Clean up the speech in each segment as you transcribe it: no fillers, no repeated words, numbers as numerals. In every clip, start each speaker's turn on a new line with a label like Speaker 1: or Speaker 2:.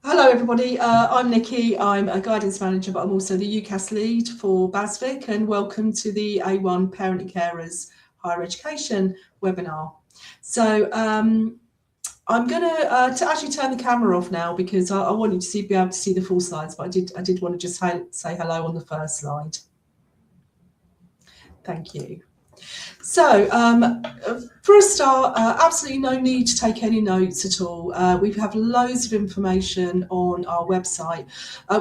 Speaker 1: Hello everybody, I'm Nikki. I'm a guidance manager, but I'm also the UCAS lead for BASVIC, and welcome to the A1 Parent and Carers Higher Education webinar. So I'm going to actually turn the camera off now because I want you to be able to see the full slides, but I did want to just say hello on the first slide. Thank you. So for a start, absolutely no need to take any notes at all. We have loads of information on our website.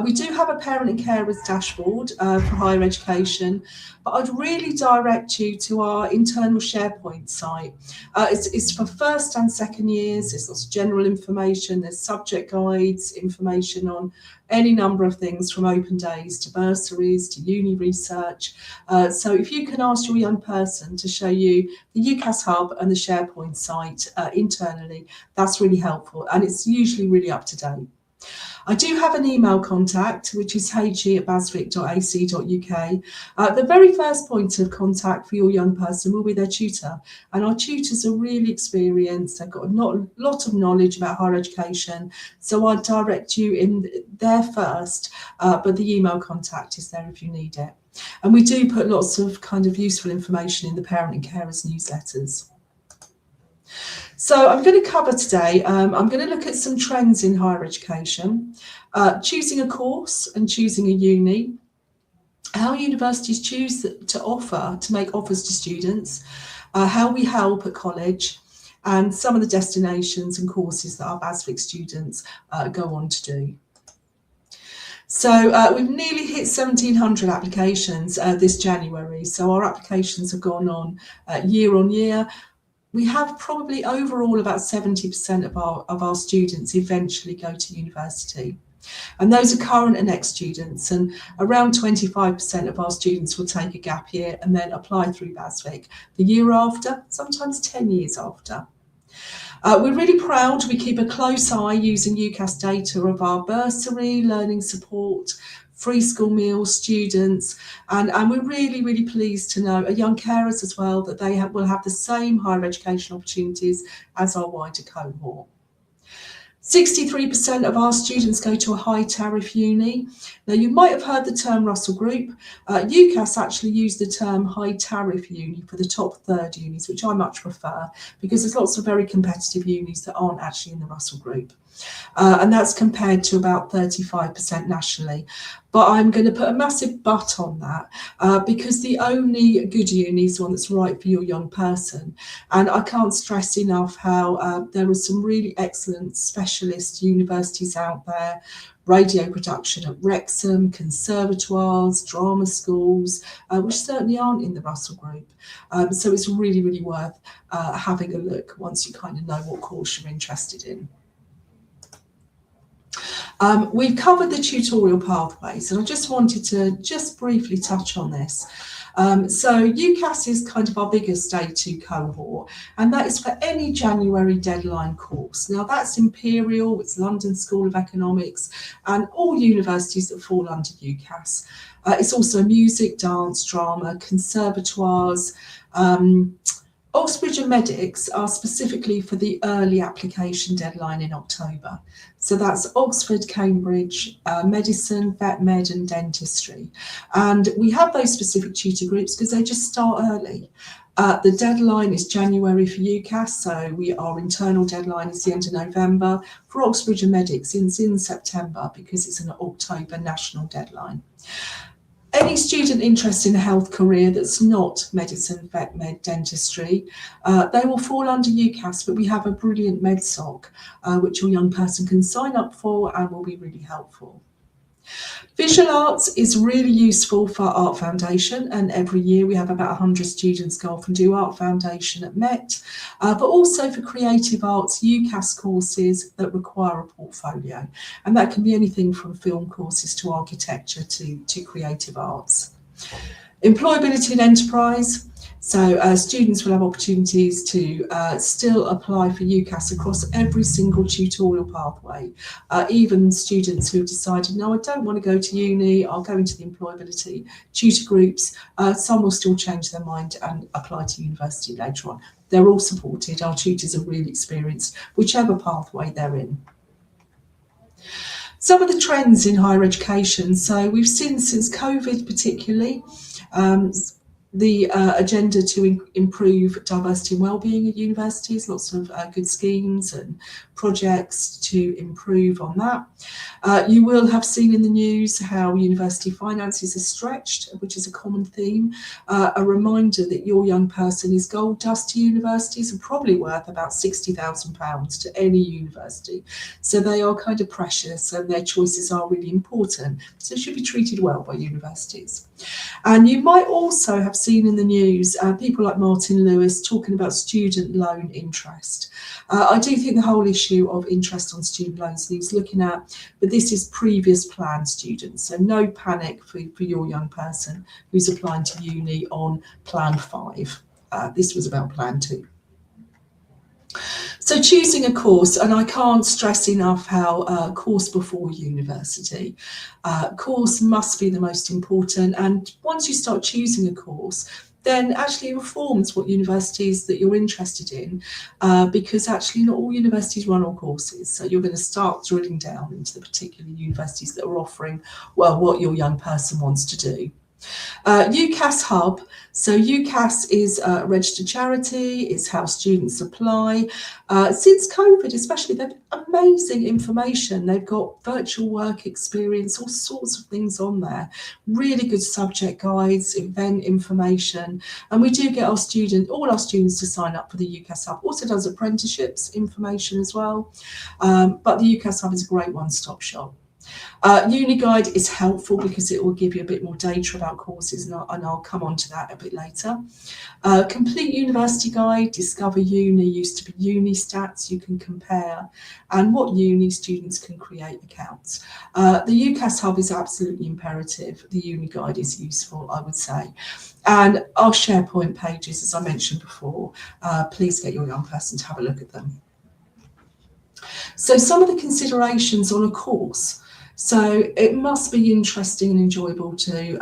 Speaker 1: We do have a parent and carers dashboard for higher education, but I'd really direct you to our internal SharePoint site. It's for first and second years. There's lots of general information. There's subject guides, information on any number of things from open days to bursaries to uni research. So if you can ask your young person to show you the UCAS Hub and the SharePoint site internally, that's really helpful, and it's usually really up to date. I do have an email contact, which is he@basvic.ac.uk. The very first point of contact for your young person will be their tutor, and our tutors are really experienced. They've got a lot of knowledge about higher education, so I'd direct you in there first, but the email contact is there if you need it. And we do put lots of kind of useful information in the parent and carers newsletters. So I'm going to cover today, I'm going to look at some trends in higher education, choosing a course and choosing a uni, how universities choose to make offers to students, how we help at college, and some of the destinations and courses that our BASVIC students go on to do. So we've nearly hit 1,700 applications this January. So our applications have gone on year. We have probably overall about 70% of our students eventually go to university. And those are current and ex-students, and around 25% of our students will take a gap year and then apply through BASVIC the year after, sometimes 10 years after. We're really proud. We keep a close eye using UCAS data of our bursary, learning support, free school meals, students, and we're really pleased to know, young carers as well, that they will have the same higher education opportunities as our wider cohort. 63% of our students go to a high tariff uni. Now, you might have heard the term Russell Group. UCAS actually used the term high tariff uni for the top third unis, which I much prefer, because there's lots of very competitive unis that aren't actually in the Russell Group. And that's compared to about 35% nationally. But I'm going to put a massive but on that, because the only good uni is one that's right for your young person. And I can't stress enough how there are some really excellent specialist universities out there, radio production at Wrexham, conservatoires, drama schools, which certainly aren't in the Russell Group. So it's really worth having a look once you kind of know what course you're interested in. We've covered the tutorial pathways, and I just wanted to briefly touch on this. So UCAS is kind of our biggest A2 cohort, and that is for any January deadline course. Now that's Imperial, it's London School of Economics, and all universities that fall under UCAS. It's also music, dance, drama, conservatoires. Oxbridge and Medics are specifically for the early application deadline in October. So that's Oxford, Cambridge, medicine, vet med and dentistry. And we have those specific tutor groups because they just start early. The deadline is January for UCAS, so our internal deadline is the end of November. For Oxbridge and Medics, it's in September because it's an October national deadline. Any student interested in a health career that's not medicine, vet med, dentistry, they will fall under UCAS, but we have a brilliant MedSoc, which your young person can sign up for and will be really helpful. Visual arts is really useful for Art Foundation, and every year we have about 100 students go off and do Art Foundation at Met, but also for creative arts, UCAS courses that require a portfolio, and that can be anything from film courses to architecture to creative arts. Employability and enterprise. So students will have opportunities to still apply for UCAS across every single tutorial pathway. Even students who have decided, no, I don't want to go to uni, I'll go into the employability tutor groups. Some will still change their mind and apply to university later on. They're all supported. Our tutors are really experienced, whichever pathway they're in. Some of the trends in higher education. So we've seen since COVID particularly, um, the agenda to improve diversity and wellbeing at universities, lots of good schemes and projects to improve on that. You will have seen in the news how university finances are stretched, which is a common theme. A reminder that your young person is gold dust to universities and probably worth about £60,000 to any university. So they are kind of precious and their choices are really important. So they should be treated well by universities. And you might also have seen in the news people like Martin Lewis talking about student loan interest. I do think the whole issue of interest on student loans needs looking at, but this is previous plan students. So no panic for your young person who's applying to uni on plan 5. This was about plan 2. So choosing a course, and I can't stress enough how course before university. Course must be the most important, and once you start choosing a course, then actually informs what universities that you're interested in, because actually not all universities run all courses. So you're going to start drilling down into the particular universities that are offering, well, what your young person wants to do. UCAS Hub. So UCAS is a registered charity. It's how students apply. Since COVID, especially, they've amazing information. They've got virtual work experience, all sorts of things on there. Really good subject guides, event information. And we do get all our students to sign up for the UCAS Hub. Also does apprenticeships information as well. But the UCAS Hub is a great one-stop shop. UniGuide is helpful because it will give you a bit more data about courses, and I'll come on to that a bit later. Complete University Guide, Discover Uni used to be Uni Stats, you can compare, and what uni students can create accounts. The UCAS Hub is absolutely imperative. The UniGuide is useful, I would say. And our SharePoint pages, as I mentioned before, please get your young person to have a look at them. So some of the considerations on a course. So it must be interesting and enjoyable to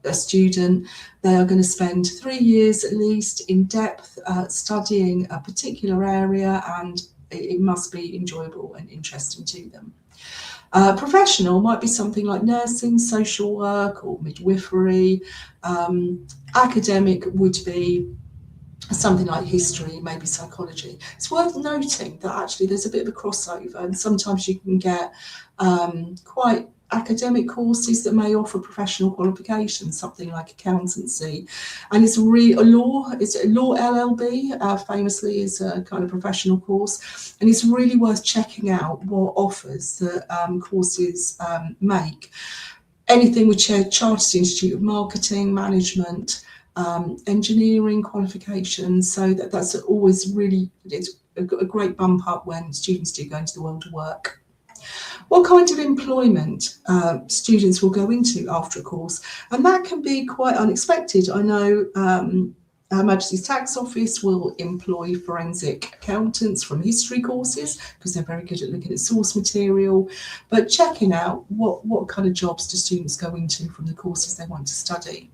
Speaker 1: a student. They are going to spend 3 years at least in depth studying a particular area, and it must be enjoyable and interesting to them. Professional might be something like nursing, social work, or midwifery. Academic would be something like history, maybe psychology. It's worth noting that actually there's a bit of a crossover, and sometimes you can get quite academic courses that may offer professional qualifications, something like accountancy, and it's law LLB famously is a kind of professional course, and it's really worth checking out what offers that courses make. Anything with Chartered Institute of Marketing, Management, engineering qualifications, so that's always really, it's a great bump up when students do go into the world of work. What kind of employment students will go into after a course, and that can be quite unexpected. I know Her Majesty's Tax Office will employ forensic accountants from history courses because they're very good at looking at source material, but checking out what kind of jobs do students go into from the courses they want to study.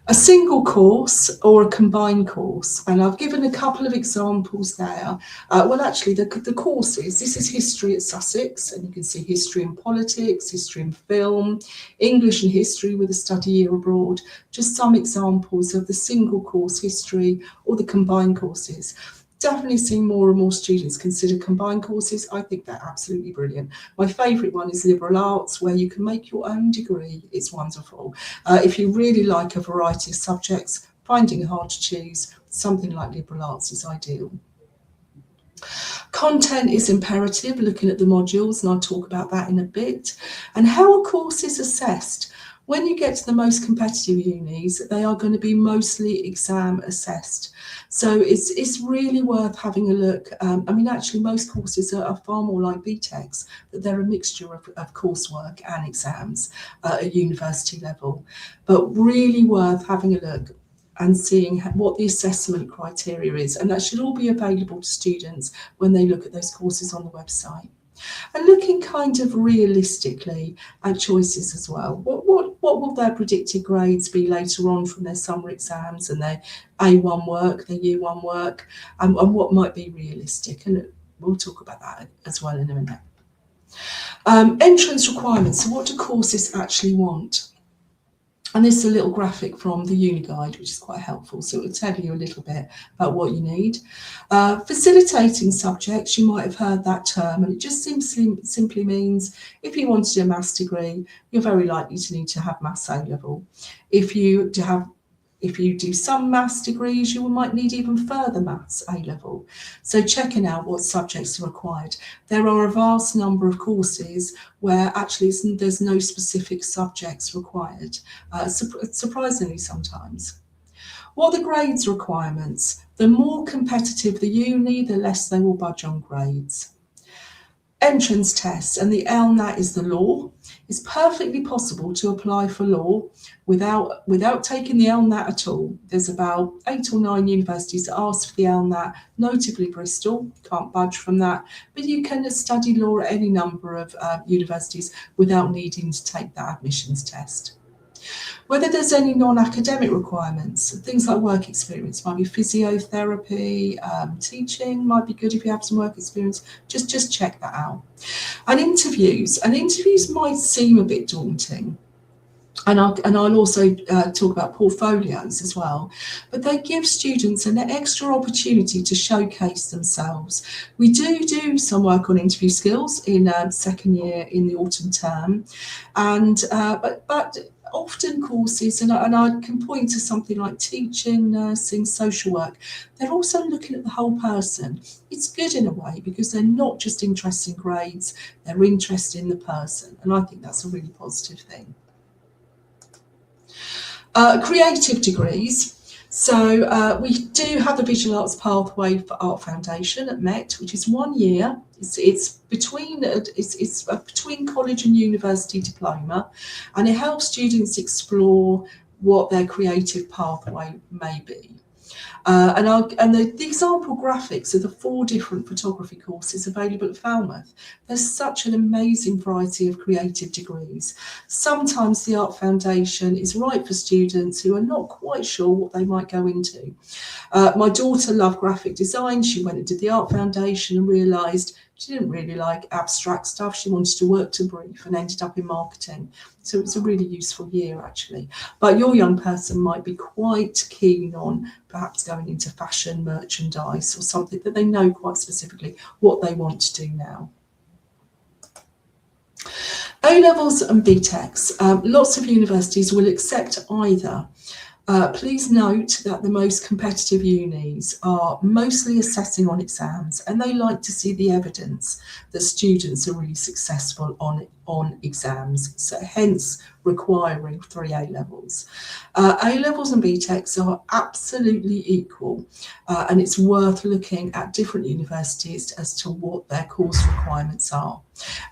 Speaker 1: A single course or a combined course, and I've given a couple of examples there. Well, actually, the courses, this is history at Sussex, and you can see history and politics, history and film, English and history with a study year abroad, just some examples of the single course history or the combined courses. Definitely seeing more and more students consider combined courses. I think they're absolutely brilliant. My favourite one is liberal arts, where you can make your own degree. It's wonderful. If you really like a variety of subjects, finding it hard to choose, something like liberal arts is ideal. Content is imperative, looking at the modules, and I'll talk about that in a bit. And how a course is assessed. When you get to the most competitive unis, they are going to be mostly exam assessed. So it's really worth having a look. I mean, actually, most courses are far more like BTECs, that they're a mixture of coursework and exams at university level. But really worth having a look and seeing what the assessment criteria is. And that should all be available to students when they look at those courses on the website. And looking kind of realistically at choices as well. What will their predicted grades be later on from their summer exams and their A1 work, their Year 1 work, and what might be realistic? And we'll talk about that as well in a minute. Entrance requirements. So what do courses actually want? And this is a little graphic from the uni guide, which is quite helpful. So it will tell you a little bit about what you need. Facilitating subjects, you might have heard that term, and it just simply means if you want to do a maths degree, you're very likely to need to have maths A-level. If you do some maths degrees, you might need even further maths A-level. So checking out what subjects are required. There are a vast number of courses where actually there's no specific subjects required, surprisingly sometimes. What are the grades requirements? The more competitive the uni, the less they will budge on grades. Entrance tests, and the LNAT is the law. It's perfectly possible to apply for law without taking the LNAT at all. There's about 8 or 9 universities that ask for the LNAT, notably Bristol, can't budge from that, but you can study law at any number of universities without needing to take that admissions test. Whether there's any non-academic requirements, things like work experience, might be physiotherapy, teaching, might be good if you have some work experience, just check that out. And interviews might seem a bit daunting. And I'll also talk about portfolios as well, but they give students an extra opportunity to showcase themselves. We do some work on interview skills in second year in the autumn term, and but often courses, and I can point to something like teaching, nursing, social work, they're also looking at the whole person. It's good in a way because they're not just interested in grades, they're interested in the person, and I think that's a really positive thing. Creative degrees. So we do have the Visual Arts Pathway for Art Foundation at Met, which is 1 year. It's between college and university diploma, and it helps students explore what their creative pathway may be. And the example graphics of the 4 different photography courses available at Falmouth. There's such an amazing variety of creative degrees. Sometimes the Art Foundation is right for students who are not quite sure what they might go into. My daughter loved graphic design. She went and did the Art Foundation and realised she didn't really like abstract stuff. She wanted to work to brief and ended up in marketing. So it's a really useful year, actually. But your young person might be quite keen on perhaps going into fashion, merchandise, or something that they know quite specifically what they want to do now. A-levels and BTECs. Lots of universities will accept either. Please note that the most competitive unis are mostly assessing on exams, and they like to see the evidence that students are really successful on exams, so hence requiring 3 A-levels. A-levels and BTECs are absolutely equal, and it's worth looking at different universities as to what their course requirements are.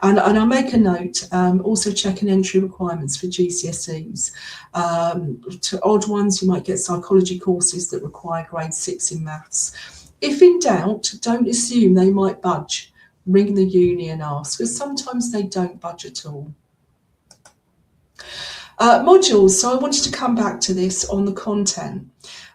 Speaker 1: And I'll make a note, also checking entry requirements for GCSEs. To odd ones, you might get psychology courses that require grade 6 in maths. If in doubt, don't assume they might budge. Ring the uni and ask, because sometimes they don't budge at all. Modules, so I wanted to come back to this on the content.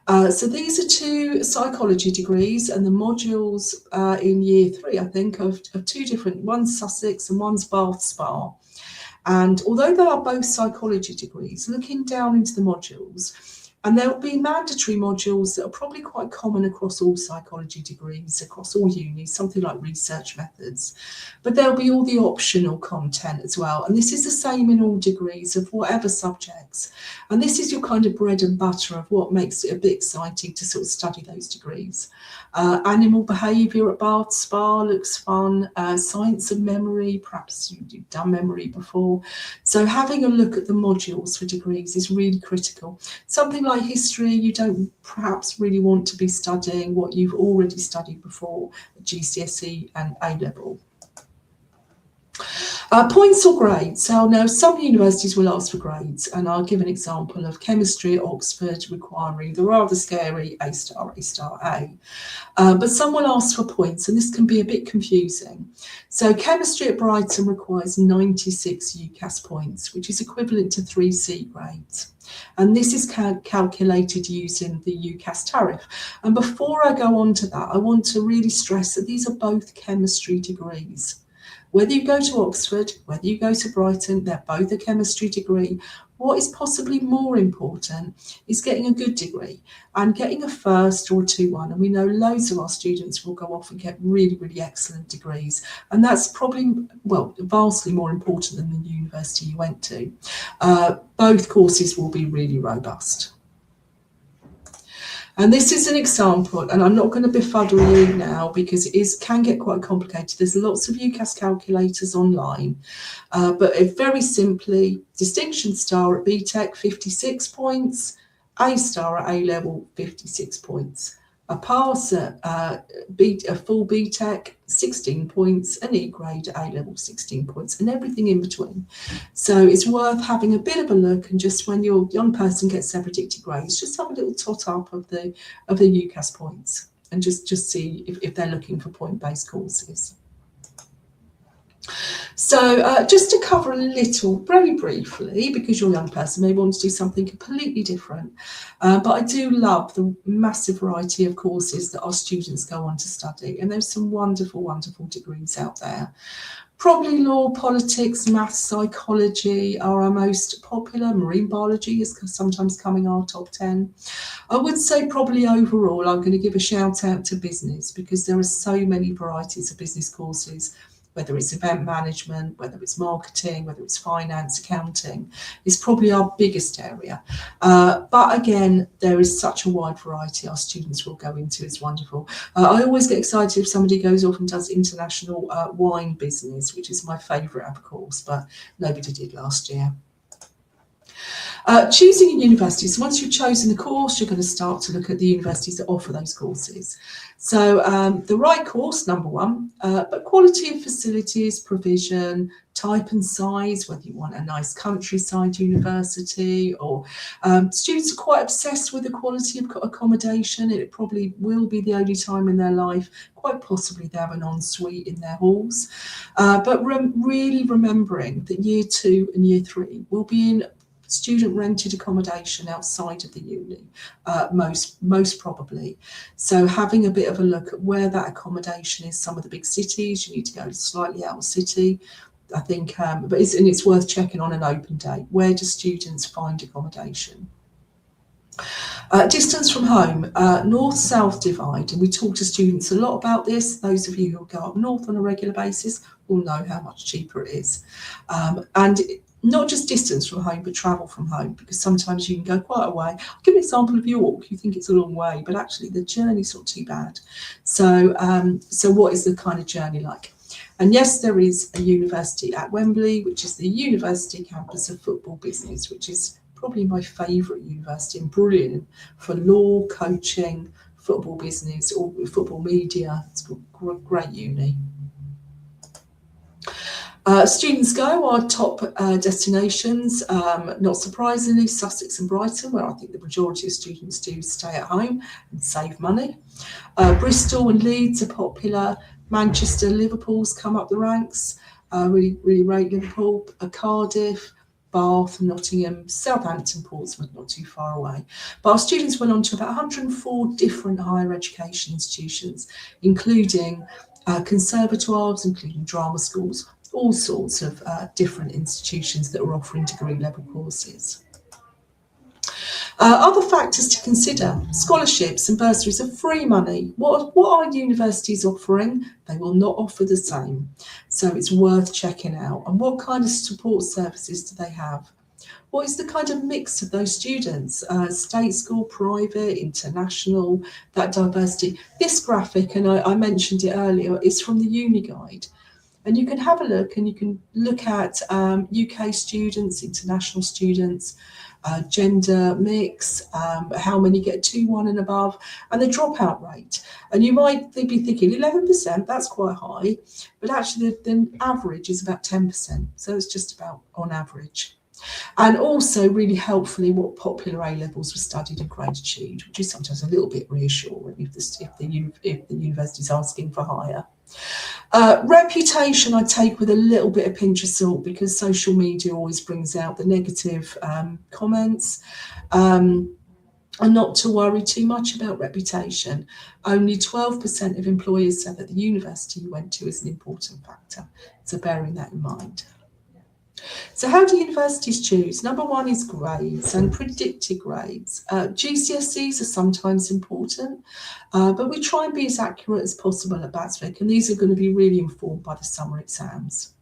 Speaker 1: So these are 2 psychology degrees, and the modules in year 3, I think, of 2 different, one's Sussex and one's Bath Spa. And although they are both psychology degrees, looking down into the modules, and there will be mandatory modules that are probably quite common across all psychology degrees, across all unis, something like research methods. But there'll be all the optional content as well. And this is the same in all degrees of whatever subjects. And this is your kind of bread and butter of what makes it a bit exciting to sort of study those degrees. Animal behaviour at Bath Spa looks fun. Science of memory, perhaps you've done memory before. So having a look at the modules for degrees is really critical. Something like history, you don't perhaps really want to be studying what you've already studied before at GCSE and A-level. Points or grades. So now some universities will ask for grades, and I'll give an example of chemistry at Oxford requiring the rather scary A star, A. But some will ask for points, and this can be a bit confusing. So chemistry at Brighton requires 96 UCAS points, which is equivalent to 3 C grades. And this is calculated using the UCAS tariff. And before I go on to that, I want to really stress that these are both chemistry degrees, Whether you go to Oxford, whether you go to Brighton, they're both a chemistry degree. What is possibly more important is getting a good degree and getting a first or a 2-1. And we know loads of our students will go off and get really, really excellent degrees. And that's probably, well, vastly more important than the university you went to. Both courses will be really robust. And this is an example, and I'm not going to befuddle you now because it can get quite complicated. There's lots of UCAS calculators online, but very simply, distinction star at BTEC, 56 points, A star at A level, 56 points. A pass at a full BTEC, 16 points, an E grade at A level, 16 points, and everything in between. So it's worth having a bit of a look, and just when your young person gets their predicted grades, just have a little tot up of the UCAS points, and just see if they're looking for point-based courses. So just to cover a little, very briefly, because your young person may want to do something completely different, but I do love the massive variety of courses that our students go on to study, and there's some wonderful, wonderful degrees out there. Probably law, politics, maths, psychology are our most popular. Marine biology is sometimes coming our top 10. I would say probably overall, I'm going to give a shout out to business, because there are so many varieties of business courses, whether it's event management, whether it's marketing, whether it's finance, accounting, is probably our biggest area. But again, there is such a wide variety our students will go into. It's wonderful. I always get excited if somebody goes off and does international wine business, which is my favourite of course, but nobody did last year. Choosing a university. So once you've chosen the course, you're going to start to look at the universities that offer those courses. So the right course, number one, but quality of facilities, provision, type and size, whether you want a nice countryside university, or students are quite obsessed with the quality of accommodation. It probably will be the only time in their life, quite possibly they have an ensuite in their halls. But really remembering that year 2 and year 3 will be in student rented accommodation outside of the uni, most probably. So having a bit of a look at where that accommodation is. Some of the big cities, you need to go slightly out of city, I think, but it's worth checking on an open day. Where do students find accommodation? Distance from home, north-south divide, and we talk to students a lot about this. Those of you who go up north on a regular basis will know how much cheaper it is. And not just distance from home, but travel from home, because sometimes you can go quite a way. I'll give an example of York. You think it's a long way, but actually the journey's not too bad. So what is the kind of journey like? And yes, there is a university at Wembley, which is the University Campus of Football Business, which is probably my favourite university, and brilliant for law, coaching, football business, or football media. It's a great uni. Students go, our top destinations, not surprisingly, Sussex and Brighton, where I think the majority of students do stay at home and save money. Bristol and Leeds are popular. Manchester, Liverpool's come up the ranks. Really rate Liverpool. Cardiff, Bath, Nottingham, Southampton, Portsmouth, not too far away. But our students went on to about 104 different higher education institutions, including conservatoires, including drama schools, all sorts of different institutions that are offering degree level courses. Other factors to consider: scholarships and bursaries are free money. What are universities offering? They will not offer the same. So it's worth checking out. And what kind of support services do they have? What is the kind of mix of those students? State school, private, international, that diversity. This graphic, and I mentioned it earlier, is from the Uni Guide. And you can have a look, and you can look at UK students, international students, gender mix, how many get 2-1 and above, and the dropout rate. And you might be thinking 11%, that's quite high, but actually the average is about 10%. So it's just about on average. And also, really helpfully, what popular A levels were studied and grade achieved, which is sometimes a little bit reassuring if the university is asking for higher. Reputation I take with a little bit of pinch of salt, because social media always brings out the negative comments. and not to worry too much about reputation. Only 12% of employers said that the university you went to is an important factor, so bearing that in mind. So how do universities choose? Number one is grades and predicted grades. GCSEs are sometimes important, but we try and be as accurate as possible at Batsvik, and these are going to be really informed by the summer exams.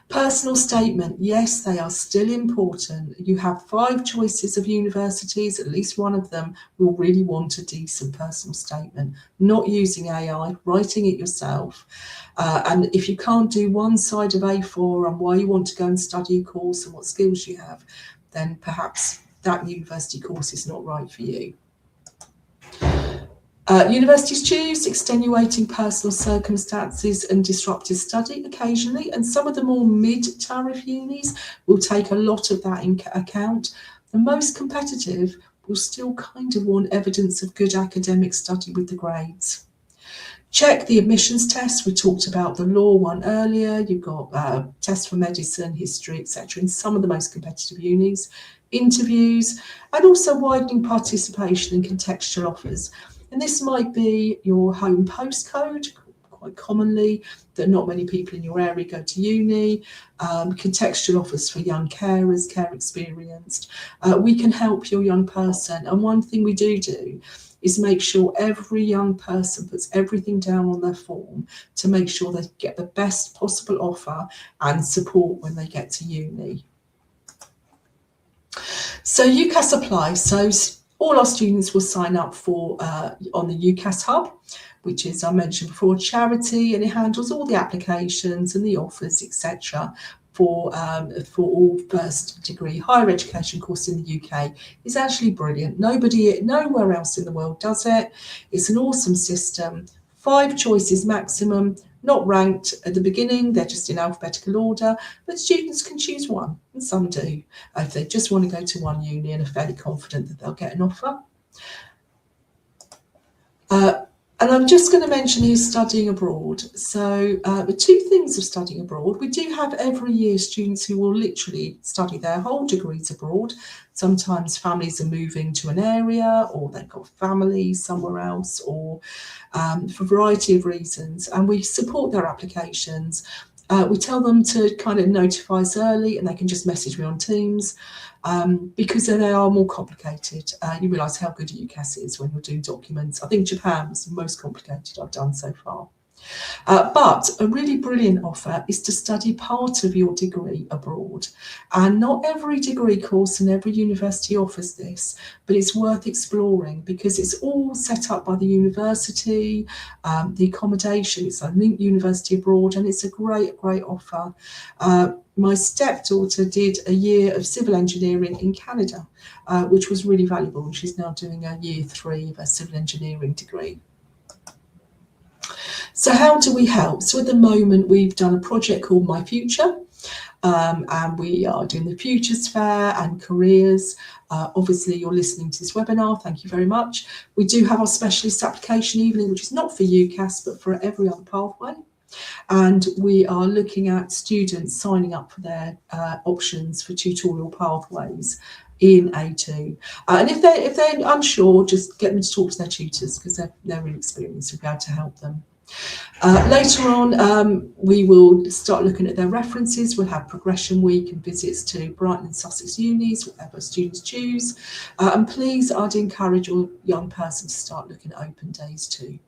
Speaker 1: Personal statement, yes, they are still important. You have 5 choices of universities, at least one of them will really want a decent personal statement, not using AI, writing it yourself. And if you can't do one side of A4 on why you want to go and study a course and what skills you have, then perhaps that university course is not right for you. Universities choose extenuating personal circumstances and disruptive study occasionally, and some of the more mid-tariff unis will take a lot of that into account. The most competitive will still kind of want evidence of good academic study with the grades. Check the admissions tests. We talked about the law one earlier. You've got tests for medicine, history, etc. in some of the most competitive unis, interviews, and also widening participation in contextual offers. And this might be your home postcode, quite commonly, that not many people in your area go to uni, contextual offers for young carers, care experienced. We can help your young person. And one thing we do is make sure every young person puts everything down on their form to make sure they get the best possible offer and support when they get to uni. So UCAS Apply. So all our students will sign up for on the UCAS Hub, which is, I mentioned before, a charity, and it handles all the applications and the offers, etc. For all first degree higher education courses in the UK. It's actually brilliant. Nowhere else in the world does it. It's an awesome system. 5 choices maximum, not ranked at the beginning, they're just in alphabetical order, but students can choose one, and some do, if they just want to go to one uni and are fairly confident that they'll get an offer. And I'm just going to mention here studying abroad. So the 2 things of studying abroad, we do have every year students who will literally study their whole degrees abroad. Sometimes families are moving to an area, or they've got family somewhere else, or for a variety of reasons, and we support their applications. We tell them to kind of notify us early, and they can just message me on Teams. Because they are more complicated. You realise how good UCAS is when you're doing documents. I think Japan was the most complicated I've done so far. But a really brilliant offer is to study part of your degree abroad. And not every degree course and every university offers this, but it's worth exploring because it's all set up by the university, the accommodation, it's a linked university abroad, and it's a great offer. My stepdaughter did a year of civil engineering in Canada, which was really valuable, and she's now doing a year 3 of a civil engineering degree. So how do we help? So at the moment, we've done a project called My Future, and we are doing the Futures Fair and careers. Obviously, you're listening to this webinar. Thank you very much. We do have our specialist application evening, which is not for UCAS, but for every other pathway. And we are looking at students signing up for their options for tutorial pathways in A2. And if they're unsure, just get them to talk to their tutors because they're really experienced and be able to help them. Later on, we will start looking at their references. We'll have progression week and visits to Brighton and Sussex unis, whatever students choose. And please, I'd encourage your young person to start looking at open days too.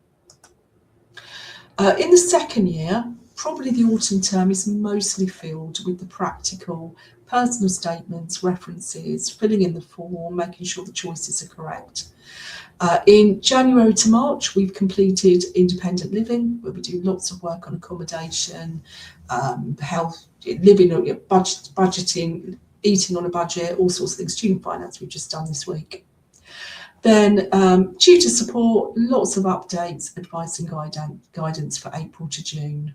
Speaker 1: In the second year, probably the autumn term is mostly filled with the practical personal statements, references, filling in the form, making sure the choices are correct. In January to March, we've completed independent living, where we do lots of work on accommodation, health, living, budgeting, eating on a budget, all sorts of things. Student finance we've just done this week. Then tutor support, lots of updates, advice and guidance for April to June.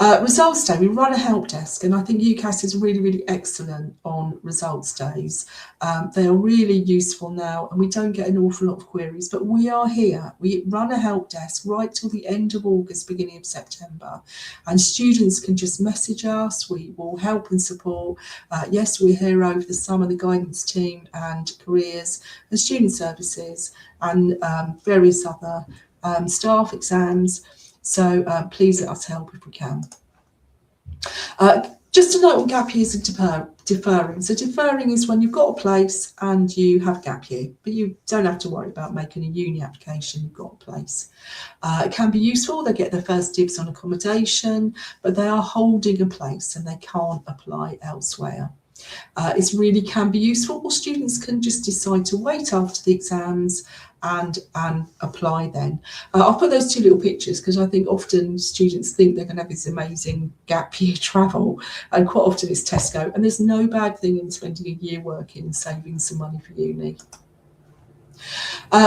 Speaker 1: Results day, we run a help desk, and I think UCAS is really, really excellent on results days. They are really useful now, and we don't get an awful lot of queries, but we are here. We run a help desk right till the end of August, beginning of September, and students can just message us. We will help and support. Yes, we're here over the summer, the guidance team and careers and student services and various other staff exams. So please let us help if we can. Just a note on gap years and deferring. So deferring is when you've got a place and you have a gap year, but you don't have to worry about making a uni application, you've got a place. It can be useful, they get their first dibs on accommodation, but they are holding a place and they can't apply elsewhere. It really can be useful, or students can just decide to wait after the exams and apply then. I'll put those two little pictures because I think often students think they're going to have this amazing gap year travel, and quite often it's Tesco, and there's no bad thing in spending a year working and saving some money for uni.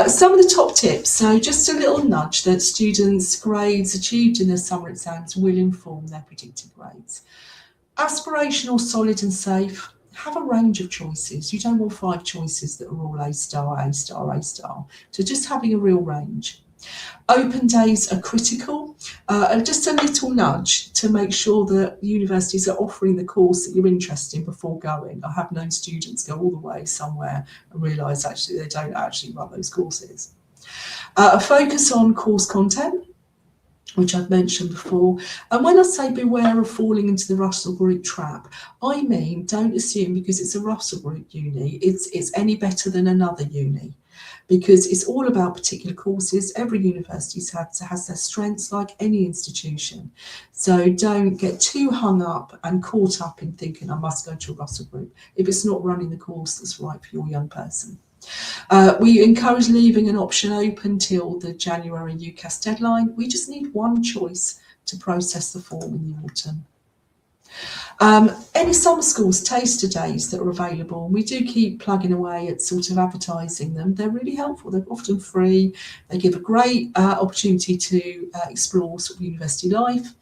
Speaker 1: Some of the top tips, so just a little nudge that students' grades achieved in their summer exams will inform their predicted grades. Aspirational, solid and safe. Have a range of choices. You don't want 5 choices that are all A star, A star, A star. So just having a real range. Open days are critical. Just a little nudge to make sure that universities are offering the course that you're interested in before going. I have known students go all the way somewhere and realise actually they don't actually run those courses. A focus on course content, which I've mentioned before. And when I say beware of falling into the Russell Group trap, I mean, don't assume because it's a Russell Group uni, it's any better than another uni, because it's all about particular courses. Every university has their strengths like any institution. So don't get too hung up and caught up in thinking I must go to a Russell Group if it's not running the course that's right for your young person. We encourage leaving an option open till the January UCAS deadline. We just need one choice to process the form in the autumn. Any summer schools taster days that are available, we do keep plugging away at sort of advertising them. They're really helpful. They're often free. They give a great opportunity to explore sort of university life.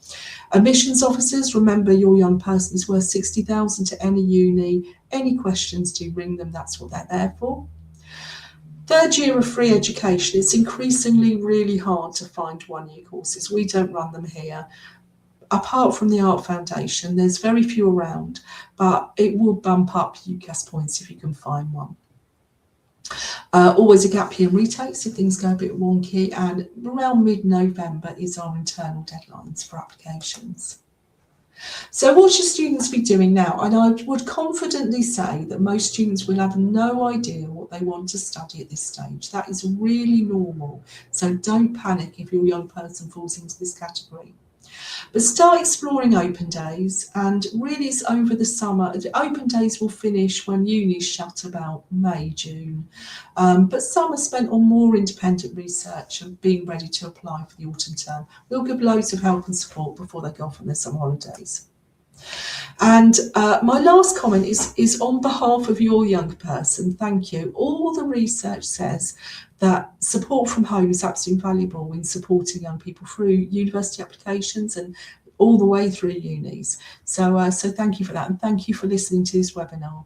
Speaker 1: Admissions officers, remember your young person is worth 60,000 to any uni. Any questions, do ring them. That's what they're there for. Third year of free education, it's increasingly really hard to find one-year courses. We don't run them here. Apart from the Art Foundation, there's very few around, but it will bump up UCAS points if you can find one. Always a gap year retakes if things go a bit wonky, and around mid-November is our internal deadlines for applications. So what should students be doing now? And I would confidently say that most students will have no idea what they want to study at this stage. That is really normal. So don't panic if your young person falls into this category. But start exploring open days, and really it's over the summer. The open days will finish when uni's shut about May, June. But some are spent on more independent research and being ready to apply for the autumn term. We'll give loads of help and support before they go off on their summer holidays. And my last comment is on behalf of your young person. Thank you. All the research says that support from home is absolutely valuable in supporting young people through university applications and all the way through unis. So thank you for that, and thank you for listening to this webinar.